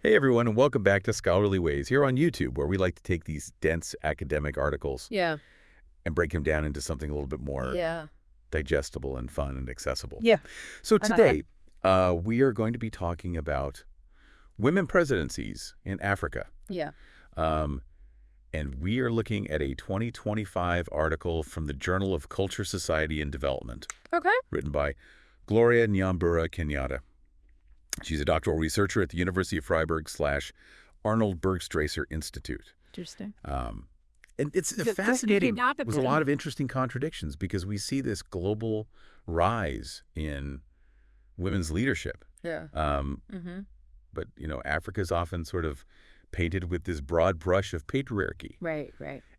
Hey everyone, and welcome back to Scholarly Ways here on YouTube, where we like to take these dense academic articles Yeah. and break them down into something a little bit more Yeah. digestible and fun and accessible. Yeah. So today, we are going to be talking about women presidencies in Africa. Yeah. And we are looking at a 2025 article from the Journal of Culture, Society, and Development. Okay. Written by Gloria Nyambura Kenyatta. She's a doctoral researcher at the University of Freiburg/Arnold Bergstraßer Institute. Interesting. And it's fascinating with a lot of interesting contradictions because we see this global rise in women's leadership. Yeah. But, Africa's often sort of painted with this broad brush of patriarchy. Right.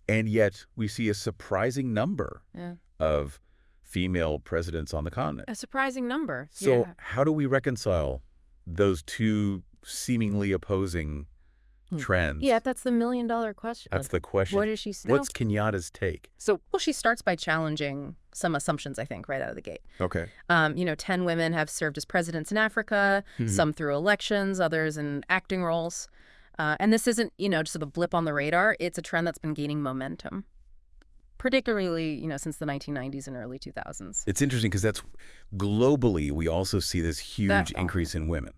And yet we see a surprising number of female presidents on the continent. A surprising number. So how do we reconcile those two seemingly opposing trends? Yeah, that's the million-dollar question. That's the question. What does she say? What's Kenyatta's take? So, she starts by challenging some assumptions, I think, right out of the gate. Okay. 10 women have served as presidents in Africa, some through elections, others in acting roles. And this isn't, just a blip on the radar. It's a trend that's been gaining momentum, particularly, since the 1990s and early 2000s. It's interesting because that's globally, we also see this huge increase in women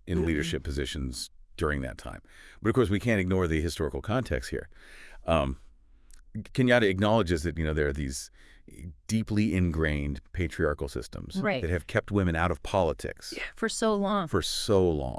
in leadership positions during that time. But of course, we can't ignore the historical context here. Kenyatta acknowledges that, there are these deeply ingrained patriarchal systems that have kept women out of politics. Yeah, for so long.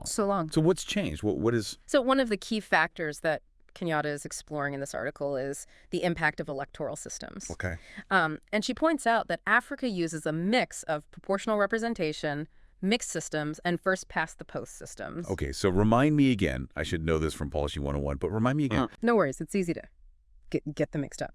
So what's changed? What is... So one of the key factors that Kenyatta is exploring in this article is the impact of electoral systems. Okay. And she points out that Africa uses a mix of proportional representation, mixed systems, and first-past-the-post systems. Okay, so remind me again. I should know this from Policy 101, but remind me again. No worries. It's easy to get them mixed up.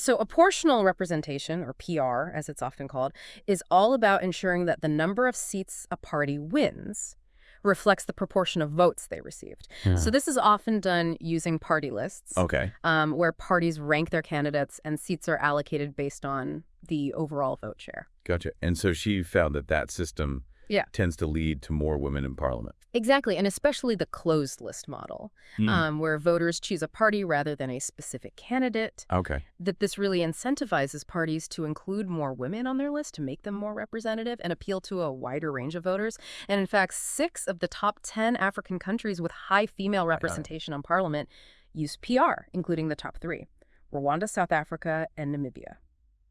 So apportional representation, or PR, as it's often called, is all about ensuring that the number of seats a party wins reflects the proportion of votes they received. So this is often done using party lists, where parties rank their candidates and seats are allocated based on the overall vote share. Gotcha. And so she found that system tends to lead to more women in parliament. Exactly, and especially the closed list model, where voters choose a party rather than a specific candidate. Okay. That this really incentivizes parties to include more women on their list to make them more representative and appeal to a wider range of voters. And in fact, 6 of the top 10 African countries with high female representation on parliament use PR, including the top 3, Rwanda, South Africa, and Namibia.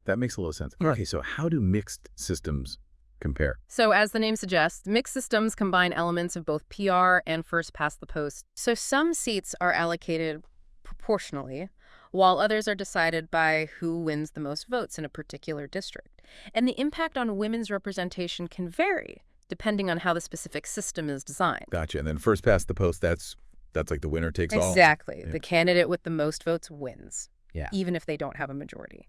That makes a little sense. Okay, so how do mixed systems compare? So as the name suggests, mixed systems combine elements of both PR and first-past-the-post. So some seats are allocated proportionally, while others are decided by who wins the most votes in a particular district. And the impact on women's representation can vary, depending on how the specific system is designed. Gotcha. And then first-past-the-post, that's like the winner takes all? Exactly. The candidate with the most votes wins, even if they don't have a majority.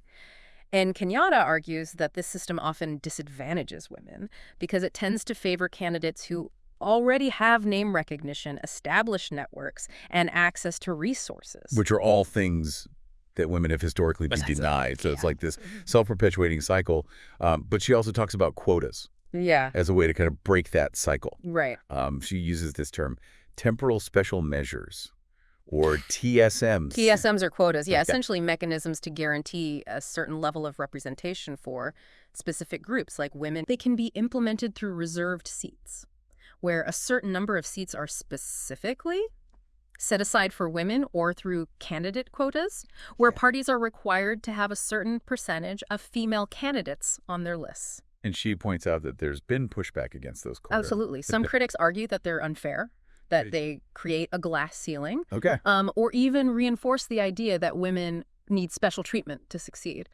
And Kenyatta argues that this system often disadvantages women because it tends to favor candidates who already have name recognition, established networks, and access to resources. Which are all things that women have historically been denied. So it's like this self-perpetuating cycle. But she also talks about quotas as a way to kind of break that cycle. Right. She uses this term, temporal special measures, or TSMs. TSMs are quotas, essentially mechanisms to guarantee a certain level of representation for specific groups like women. They can be implemented through reserved seats, where a certain number of seats are specifically set aside for women, or through candidate quotas, where parties are required to have a certain percentage of female candidates on their lists. And she points out that there's been pushback against those quotas. Absolutely. Some critics argue that they're unfair, that they create a glass ceiling, or even reinforce the idea that women need special treatment to succeed.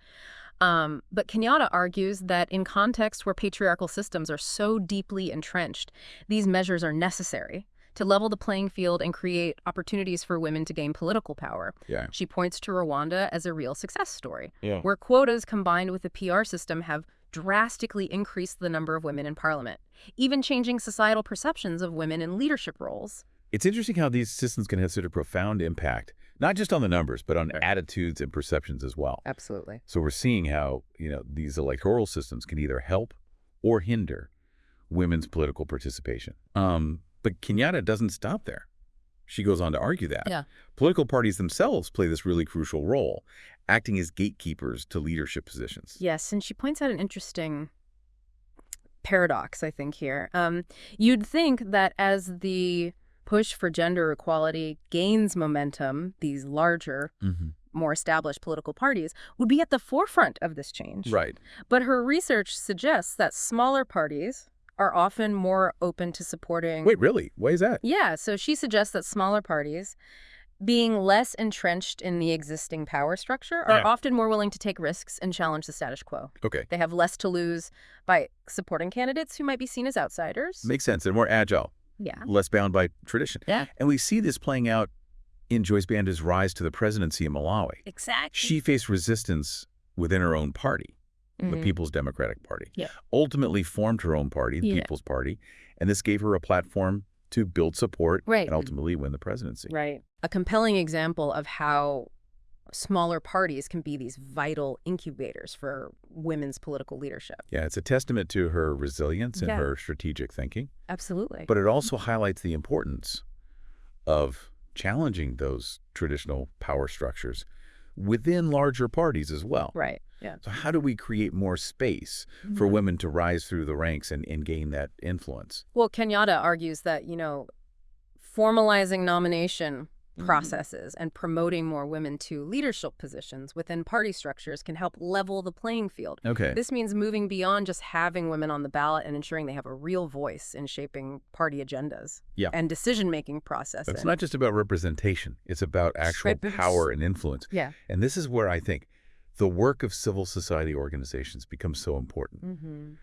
But Kenyatta argues that in contexts where patriarchal systems are so deeply entrenched, these measures are necessary to level the playing field and create opportunities for women to gain political power. She points to Rwanda as a real success story, where quotas combined with the PR system have drastically increased the number of women in parliament, even changing societal perceptions of women in leadership roles. It's interesting how these systems can have such a profound impact, not just on the numbers, but on attitudes and perceptions as well. Absolutely. So we're seeing how, these electoral systems can either help or hinder women's political participation. But Kenyatta doesn't stop there. She goes on to argue that political parties themselves play this really crucial role, acting as gatekeepers to leadership positions. Yes, and she points out an interesting paradox, I think, here. You'd think that as the push for gender equality gains momentum, these larger, more established political parties would be at the forefront of this change. Right. But her research suggests that smaller parties are often more open to supporting... Wait, really? Why is that? Yeah, so she suggests that smaller parties, being less entrenched in the existing power structure, are often more willing to take risks and challenge the status quo. Okay. They have less to lose by supporting candidates who might be seen as outsiders. Makes sense. They're more agile. Yeah. Less bound by tradition. Yeah. And we see this playing out in Joyce Banda's rise to the presidency in Malawi. Exactly. She faced resistance within her own party, the People's Democratic Party. Yeah. Ultimately formed her own party, the People's Party, and this gave her a platform to build support and ultimately win the presidency. Right. A compelling example of how smaller parties can be these vital incubators for women's political leadership. Yeah, it's a testament to her resilience and her strategic thinking. Absolutely. But it also highlights the importance of challenging those traditional power structures within larger parties as well. Right. Yeah. So how do we create more space for women to rise through the ranks and gain that influence? Well, Kenyatta argues that, formalizing nomination processes and promoting more women to leadership positions within party structures can help level the playing field. Okay. This means moving beyond just having women on the ballot and ensuring they have a real voice in shaping party agendas and decision-making processes. It's not just about representation. It's about actual power and influence. Yeah. And this is where I think the work of civil society organizations becomes so important.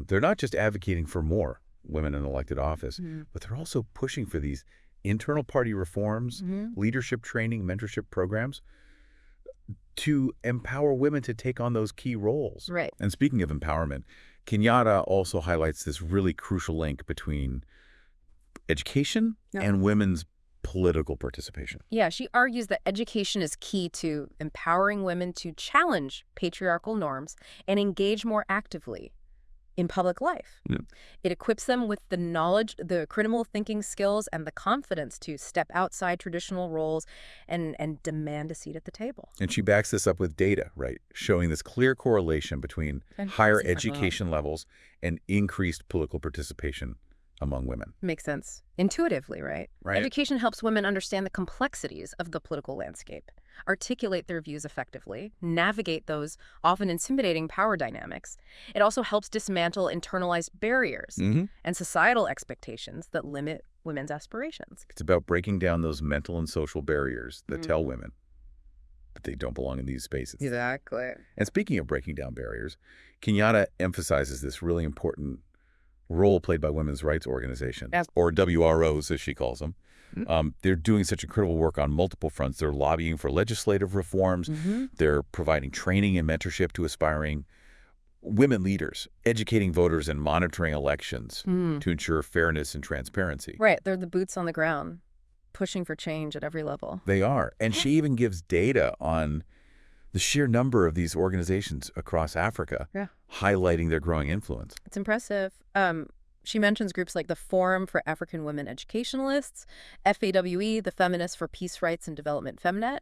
They're not just advocating for more women in elected office, but they're also pushing for these internal party reforms, leadership training, mentorship programs to empower women to take on those key roles. Right. And speaking of empowerment, Kenyatta also highlights this really crucial link between education and women's political participation. Yeah, she argues that education is key to empowering women to challenge patriarchal norms and engage more actively in public life. It equips them with the knowledge, the critical thinking skills, and the confidence to step outside traditional roles and demand a seat at the table. And she backs this up with data, right? Showing this clear correlation between higher education levels and increased political participation among women. Makes sense. Intuitively, right? Education helps women understand the complexities of the political landscape, articulate their views effectively, navigate those often intimidating power dynamics. It also helps dismantle internalized barriers and societal expectations that limit women's aspirations. It's about breaking down those mental and social barriers that tell women that they don't belong in these spaces. Exactly. And speaking of breaking down barriers, Kenyatta emphasizes this really important role played by women's rights organizations, or WROs, as she calls them. They're doing such incredible work on multiple fronts. They're lobbying for legislative reforms. They're providing training and mentorship to aspiring women leaders, educating voters and monitoring elections to ensure fairness and transparency. Right. They're the boots on the ground, pushing for change at every level. They are. And she even gives data on the sheer number of these organizations across Africa, highlighting their growing influence. It's impressive. She mentions groups like the Forum for African Women Educationalists, FAWE, the Feminists for Peace, Rights, and Development, FEMNET,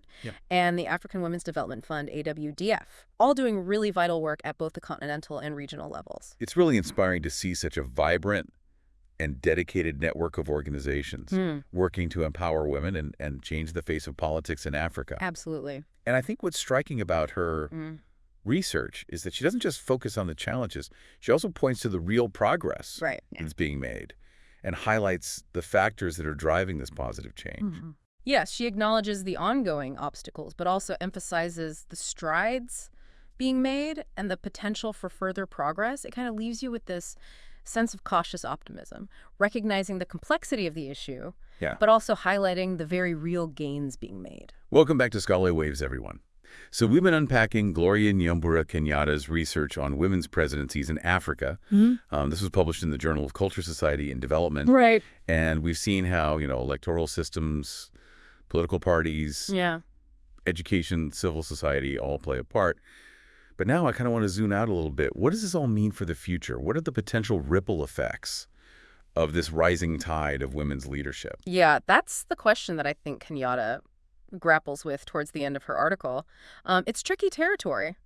and the African Women's Development Fund, AWDF, all doing really vital work at both the continental and regional levels. It's really inspiring to see such a vibrant and dedicated network of organizations working to empower women and change the face of politics in Africa. Absolutely. And I think what's striking about her research is that she doesn't just focus on the challenges. She also points to the real progress that's being made and highlights the factors that are driving this positive change. Yes, she acknowledges the ongoing obstacles, but also emphasizes the strides being made and the potential for further progress. It kind of leaves you with this sense of cautious optimism, recognizing the complexity of the issue, but also highlighting the very real gains being made. Welcome back to Scholarly Waves, everyone. So we've been unpacking Gloria Nyambura Kenyatta's research on women's presidencies in Africa. This was published in the Journal of Culture, Society, and Development. Right. And we've seen how, electoral systems, political parties, education, civil society all play a part. But now I kind of want to zoom out a little bit. What does this all mean for the future? What are the potential ripple effects of this rising tide of women's leadership? Yeah, that's the question that I think Kenyatta grapples with towards the end of her article. It's tricky territory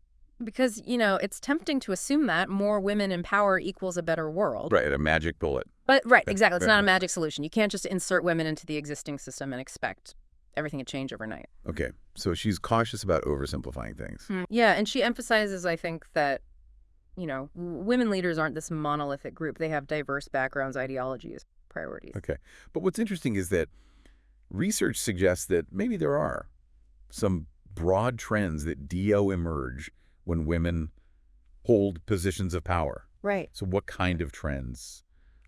because, it's tempting to assume that more women in power equals a better world. Right, a magic bullet. But, right, exactly. It's not a magic solution. You can't just insert women into the existing system and expect everything to change overnight. Okay, so she's cautious about oversimplifying things. Yeah, and she emphasizes, I think, that women leaders aren't this monolithic group. They have diverse backgrounds, ideologies, priorities. Okay. But what's interesting is that research suggests that maybe there are some broad trends that emerge when women hold positions of power. Right. So what kind of trends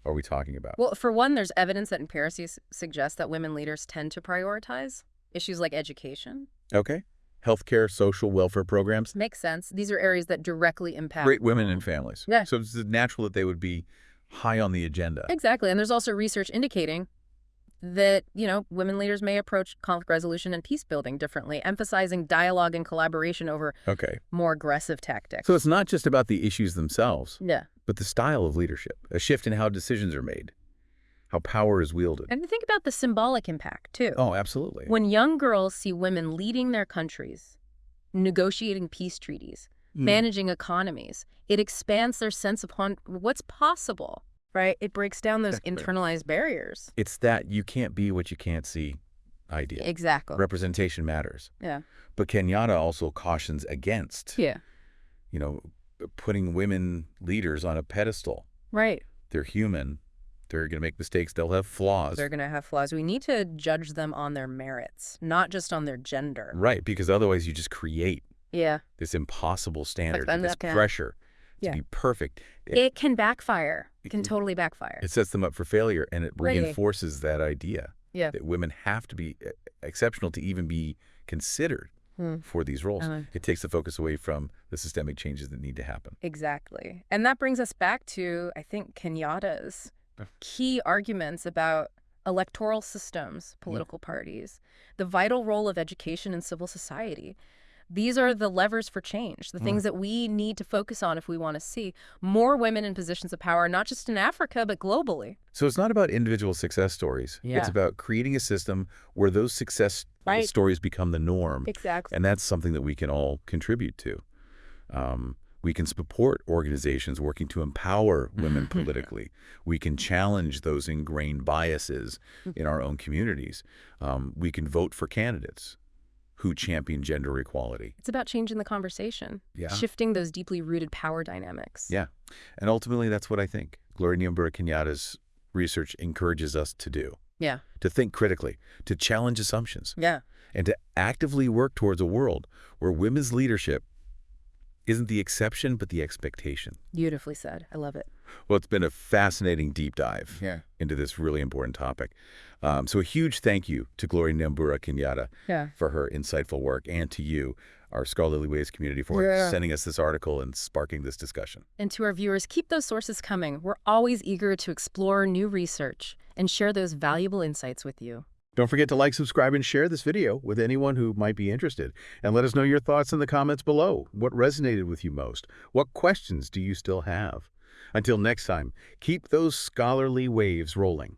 are we talking about? Well, for one, there's evidence that empirically suggests that women leaders tend to prioritize issues like education. Okay. Healthcare, social welfare programs. Makes sense. These are areas that directly impact Great women and families. Yeah. So it's natural that they would be high on the agenda. Exactly. And there's also research indicating that, women leaders may approach conflict resolution and peace building differently, emphasizing dialogue and collaboration over more aggressive tactics. So it's not just about the issues themselves, yeah, but the style of leadership, a shift in how decisions are made, how power is wielded. And think about the symbolic impact, too. Oh, absolutely. When young girls see women leading their countries, negotiating peace treaties, managing economies, it expands their sense of what's possible, right? It breaks down those internalized barriers. It's that you can't be what you can't see idea. Exactly. Representation matters. Yeah. But Kenyatta also cautions against, putting women leaders on a pedestal. Right. They're human. They're going to make mistakes. They'll have flaws. They're going to have flaws. We need to judge them on their merits, not just on their gender. Right, because otherwise you just create this impossible standard, this pressure to be perfect. It can backfire. It can totally backfire. It sets them up for failure, and it reinforces that idea that women have to be exceptional to even be considered for these roles. It takes the focus away from the systemic changes that need to happen. Exactly. And that brings us back to, I think, Kenyatta's key arguments about electoral systems, political parties, the vital role of education in civil society. These are the levers for change, the things that we need to focus on if we want to see more women in positions of power, not just in Africa, but globally. So it's not about individual success stories. Yeah. It's about creating a system where those success stories become the norm. Exactly. And that's something that we can all contribute to. We can support organizations working to empower women politically. We can challenge those ingrained biases in our own communities. We can vote for candidates who champion gender equality. It's about changing the conversation, shifting those deeply rooted power dynamics. Yeah. And ultimately, that's what I think Gloria Nyambura Kenyatta's research encourages us to do. Yeah. To think critically, to challenge assumptions. Yeah. And to actively work towards a world where women's leadership isn't the exception, but the expectation. Beautifully said. I love it. Well, it's been a fascinating deep dive into this really important topic. So a huge thank you to Gloria Nyambura Kenyatta for her insightful work, and to you, our Scholarly Ways community, for sending us this article and sparking this discussion. And to our viewers, keep those sources coming. We're always eager to explore new research and share those valuable insights with you. Don't forget to like, subscribe, and share this video with anyone who might be interested. And let us know your thoughts in the comments below. What resonated with you most? What questions do you still have? Until next time, keep those scholarly waves rolling.